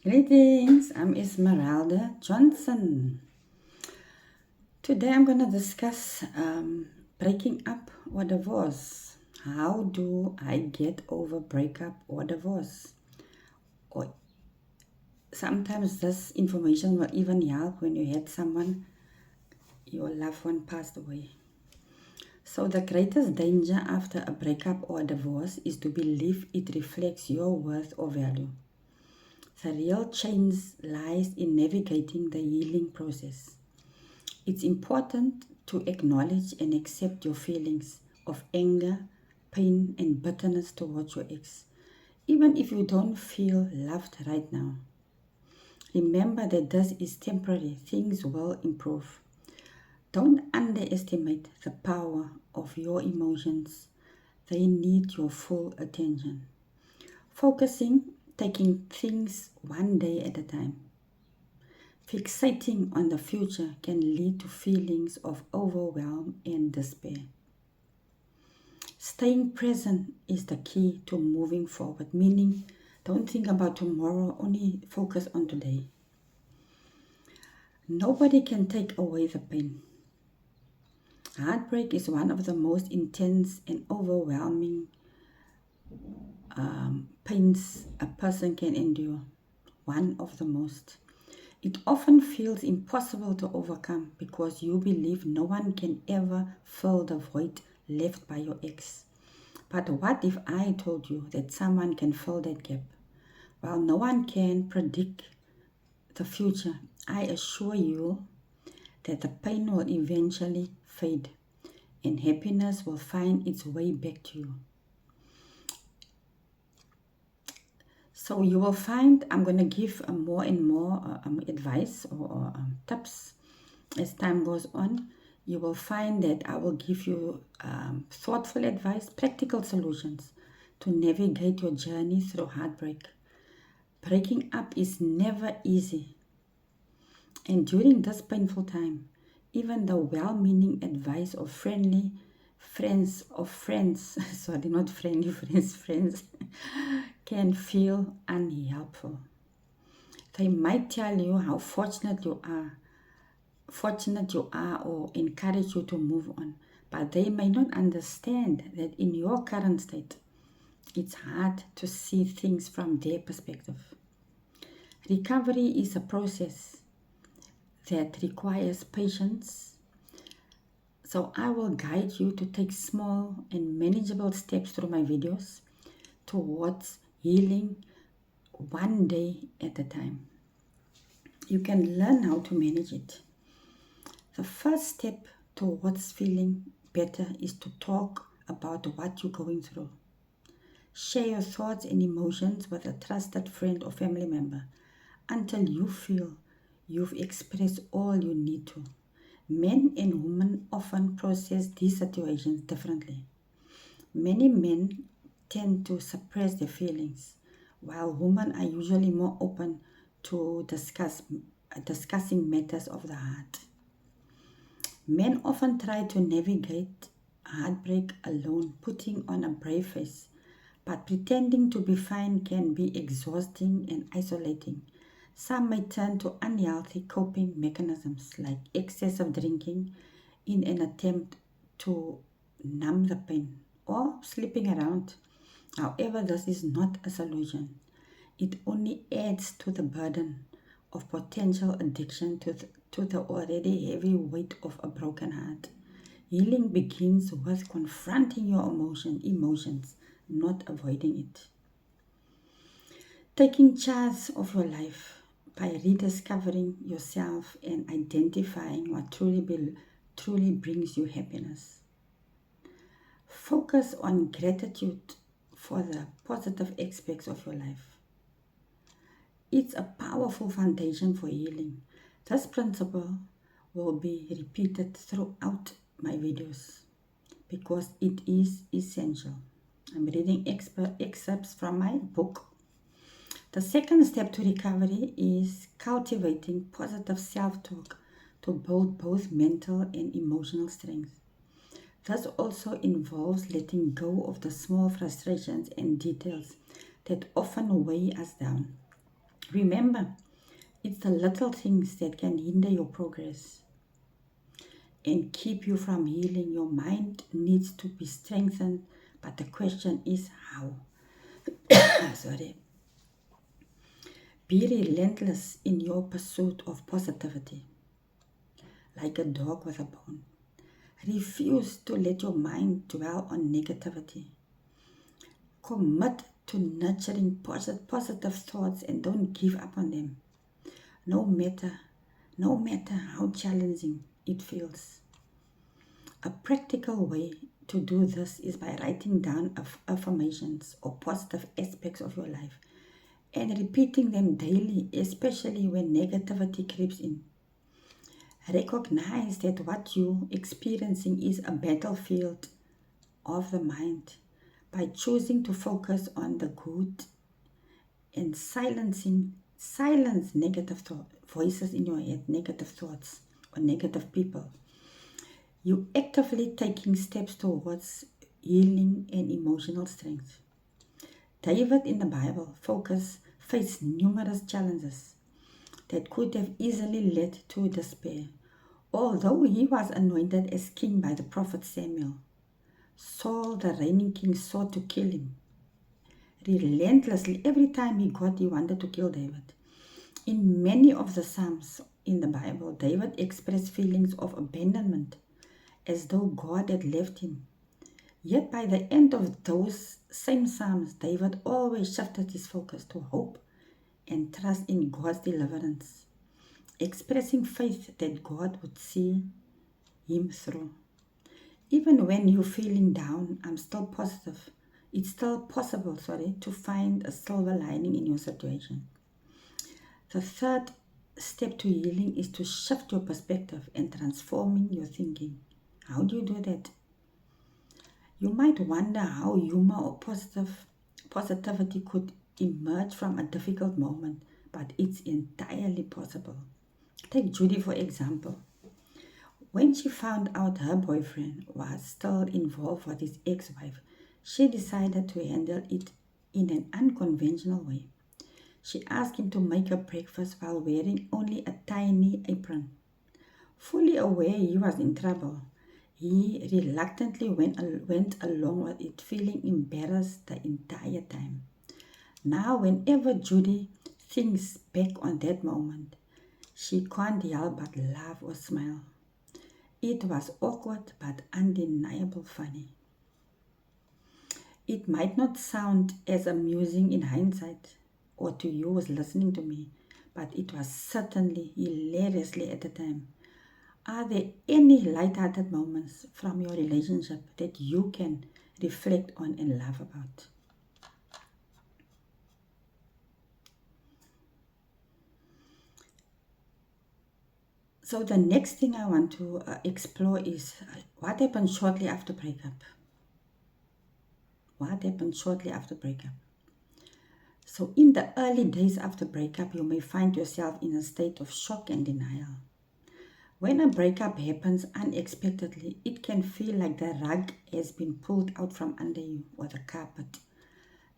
Greetings, I'm Esmeralda Johnson. Today I'm going to discuss breaking up or divorce. How do I get over breakup or divorce? Or sometimes this information will even help when you had someone, your loved one passed away. So the greatest danger after a breakup or divorce is to believe it reflects your worth or value. The real change lies in navigating the healing process. It's important to acknowledge and accept your feelings of anger, pain, and bitterness towards your ex, even if you don't feel loved right now. Remember that this is temporary, things will improve. Don't underestimate the power of your emotions, they need your full attention. Taking things one day at a time. Fixating on the future can lead to feelings of overwhelm and despair. Staying present is the key to moving forward, meaning don't think about tomorrow, only focus on today. Nobody can take away the pain. Heartbreak is one of the most intense and overwhelming pains a person can endure. One of the most. It often feels impossible to overcome because you believe no one can ever fill the void left by your ex. But what if I told you that someone can fill that gap? While no one can predict the future, I assure you that the pain will eventually fade and happiness will find its way back to you. So you will find I'm going to give more and more advice or tips as time goes on. You will find that I will give you thoughtful advice, practical solutions to navigate your journey through heartbreak. Breaking up is never easy. And during this painful time, even the well-meaning advice of friends, sorry, not friendly friends, can feel unhelpful. They might tell you how fortunate you are or encourage you to move on, but they may not understand that in your current state, it's hard to see things from their perspective. Recovery is a process that requires patience. So I will guide you to take small and manageable steps through my videos towards healing one day at a time. You can learn how to manage it. The first step towards feeling better is to talk about what you're going through. Share your thoughts and emotions with a trusted friend or family member until you feel you've expressed all you need to. Men and women often process these situations differently. Many men tend to suppress their feelings, while women are usually more open to discussing matters of the heart. Men often try to navigate heartbreak alone, putting on a brave face, but pretending to be fine can be exhausting and isolating. Some may turn to unhealthy coping mechanisms like excessive drinking in an attempt to numb the pain or sleeping around. However, this is not a solution. It only adds to the burden of potential addiction to the already heavy weight of a broken heart. Healing begins with confronting your emotions, not avoiding it. Taking charge of your life by rediscovering yourself and identifying what truly brings you happiness. Focus on gratitude for the positive aspects of your life. It's a powerful foundation for healing. This principle will be repeated throughout my videos because it is essential. I'm reading excerpts from my book. The second step to recovery is cultivating positive self-talk to build both mental and emotional strength. This also involves letting go of the small frustrations and details that often weigh us down. Remember, it's the little things that can hinder your progress and keep you from healing. Your mind needs to be strengthened, but the question is how. Sorry. Be relentless in your pursuit of positivity, like a dog with a bone. Refuse to let your mind dwell on negativity. Commit to nurturing positive thoughts and don't give up on them, no matter how challenging it feels. A practical way to do this is by writing down affirmations or positive aspects of your life and repeating them daily, especially when negativity creeps in. Recognize that what you're experiencing is a battlefield of the mind. By choosing to focus on the good and silence negative voices in your head, negative thoughts or negative people, you actively taking steps towards healing and emotional strength. David in the Bible faced numerous challenges that could have easily led to despair. Although he was anointed as king by the prophet Samuel, Saul, the reigning king, sought to kill him relentlessly. Every time he wanted to kill David. In many of the Psalms in the Bible, David expressed feelings of abandonment as though God had left him. Yet by the end of those same Psalms, David always shifted his focus to hope and trust in God's deliverance, expressing faith that God would see him through. Even when you're feeling down, it's still possible, to find a silver lining in your situation. The third step to healing is to shift your perspective and transforming your thinking. How do you do that? You might wonder how humor or positivity could emerge from a difficult moment, but it's entirely possible. Take Judy for example. When she found out her boyfriend was still involved with his ex-wife, she decided to handle it in an unconventional way. She asked him to make her breakfast while wearing only a tiny apron. Fully aware he was in trouble, he reluctantly went along with it, feeling embarrassed the entire time. Now, whenever Judy thinks back on that moment, she can't help but laugh or smile. It was awkward but undeniable funny. It might not sound as amusing in hindsight or to you who's listening to me, but it was certainly hilariously at the time. Are there any light-hearted moments from your relationship that you can reflect on and laugh about? So the next thing I want to explore is what happened shortly after breakup. What happened shortly after breakup? So in the early days after breakup, you may find yourself in a state of shock and denial. When a breakup happens unexpectedly, it can feel like the rug has been pulled out from under you or the carpet.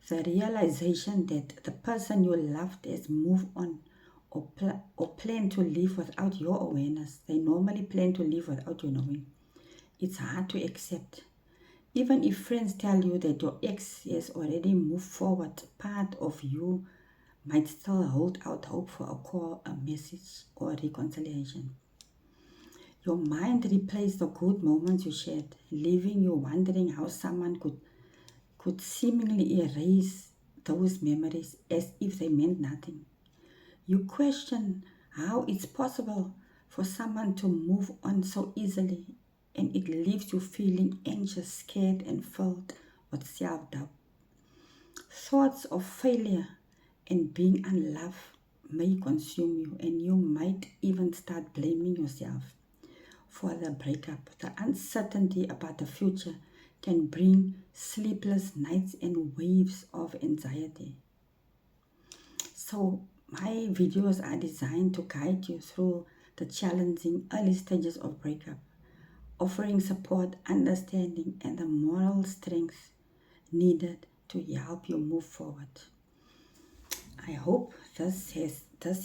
The realization that the person you loved has moved on or plan to live without your awareness. They normally plan to live without you knowing. It's hard to accept. Even if friends tell you that your ex has already moved forward, part of you might still hold out hope for a call, a message, or a reconciliation. Your mind replays the good moments you shared, leaving you wondering how someone could seemingly erase those memories as if they meant nothing. You question how it's possible for someone to move on so easily, and it leaves you feeling anxious, scared, and filled with self-doubt. Thoughts of failure and being unloved may consume you, and you might even start blaming yourself for the breakup. The uncertainty about the future can bring sleepless nights and waves of anxiety. So my videos are designed to guide you through the challenging early stages of breakup, offering support, understanding, and the moral strength needed to help you move forward. I hope this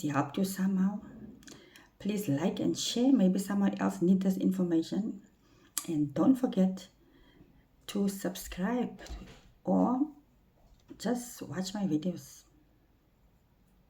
helped you somehow. Please like and share. Maybe someone else needs this information. And don't forget to subscribe or just watch my videos.